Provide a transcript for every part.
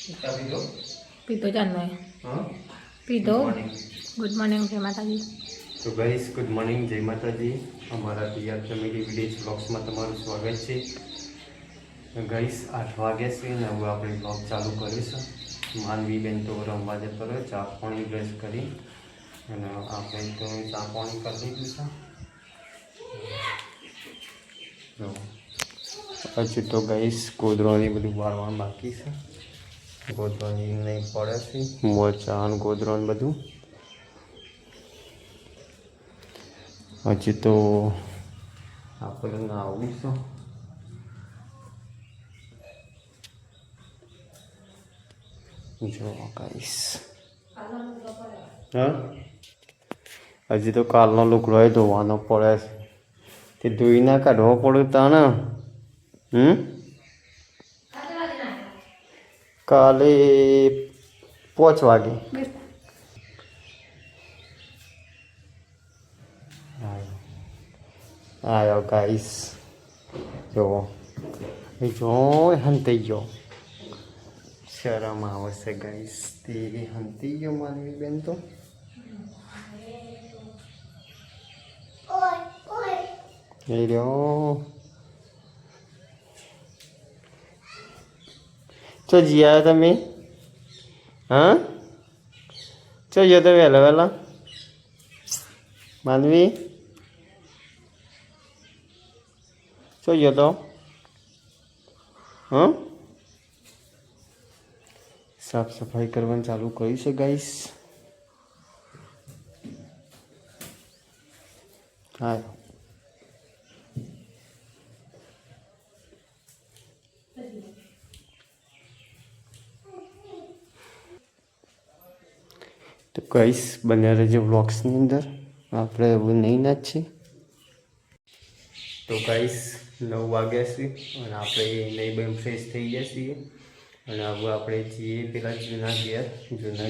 પીતો ચાંદનો પીતો good morning જય માતાજી। તો ગાઈસ ગુડ મોર્નિંગ જય માતાજી। અમારા પિયર ફેમિલી વિલેજ બ્લોગ્સમાં તમારું સ્વાગત છે। ગાઈસ 8 વાગ્યા છે ને હવે આપણે બ્લોગ ચાલુ કરીશું। માનવી બેન તો રમવા જતો રહ્યો, ચા પાણી બ્રશ કરી અને આપણે તો ચા પાણી કરી દીધું છે। હજુ તો ગાઈસ ગોદરોની બધું વાળવાનું બાકી છે। ગોદરોની નહીં પડે છે, મોરચા અને ગોદરોન બધું હજી તો આપણે આવું છે જો ગાઈસ। હા હજી તો કાલનો લુગડો ધોવાનો પડે છે, તે ધોઈ ના કાઢવો પડે તાને। કાલે 5 વાગે આવ્યો ગાઈસ। જો જો હંતાઈ ગયો, શરમ આવે છે ગાઈસ, તે હંતી ગયો માનવી બેન તો। એ રહ્યો ચો જી આવ્યા તમે? હા ચો ગયો તો વહેલા વહેલા માનવી? ચો ગયો તો? હા સાફ સફાઈ કરવાનું ચાલુ કર્યું છે ગાઈસ। હા તો ગાઈસ બન્યા રહેજો વ્લોગ્સની અંદર, આપણે એવું નહીં ના જ છે। તો ગાઈસ 9 વાગ્યા છે અને આપણે નહીં બેન ફ્રેશ થઈ ગયા છીએ અને હવે આપણે જઈએ પેલા જૂના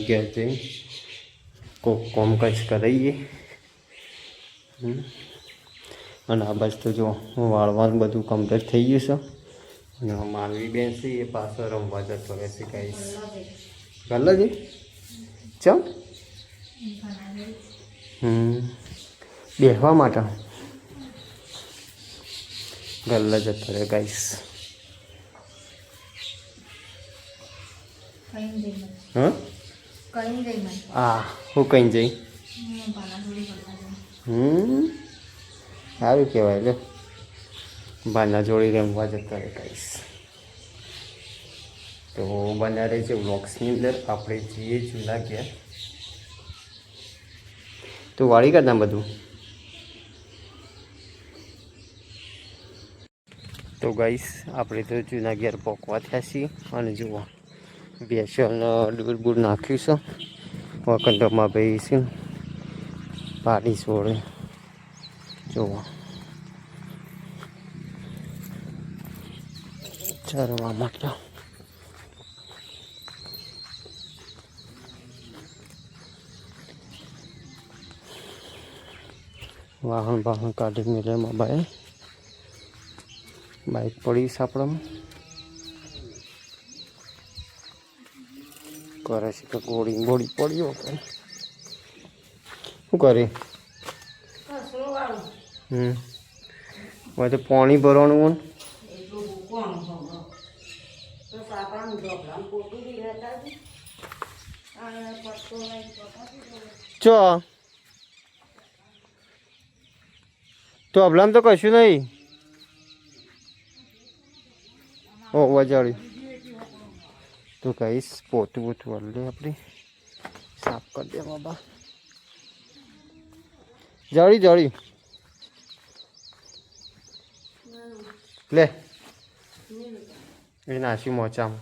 ઘેર જઈ કોક કોમકાજ કરાવીએ। અને આ બાજુ તો જો વાળવાનું બધું કમ્પ્લીટ થઈ ગયું છે અને માનવી બેન છે એ પાછો રમવા જતો રહેશે ગાઈસ। ગલ્લા જી ચમ બેસવા માટે ગલ્લા જતો રહે ગાઈસ। હા હું કઈ જઈ સારું કહેવાય લે, બાના જોડી રમવા જતા રહે ગાઈસ। તો બન્યા રહે છે વ્લોગ્સની અંદર, આપણે જઈએ જૂના ઘેર। તો વાળી કરતા બધું તો ગાઈસ આપણે તો જૂના ઘેર પોકવા થયા છીએ અને જુઓ બેસનનો દૂર નાખ્યું છે વખંડમાં ભાઈ છે પાણી છોડે જુઓ ચરવા માટે। વાહન કાઢી મેળે બાઈક પડી સાપડામાં કરે છે કે ગોળી પડ્યો કે શું કરે? હવે તો પાણી ભરવાનું હોય ચો તો અબલામ તો કશું નહીં। ઓ વજાડી તો કહીશ પોતું વાલે આપણે સાફ કરી દે બાબા। જડી લે એ નાસી મોચામાં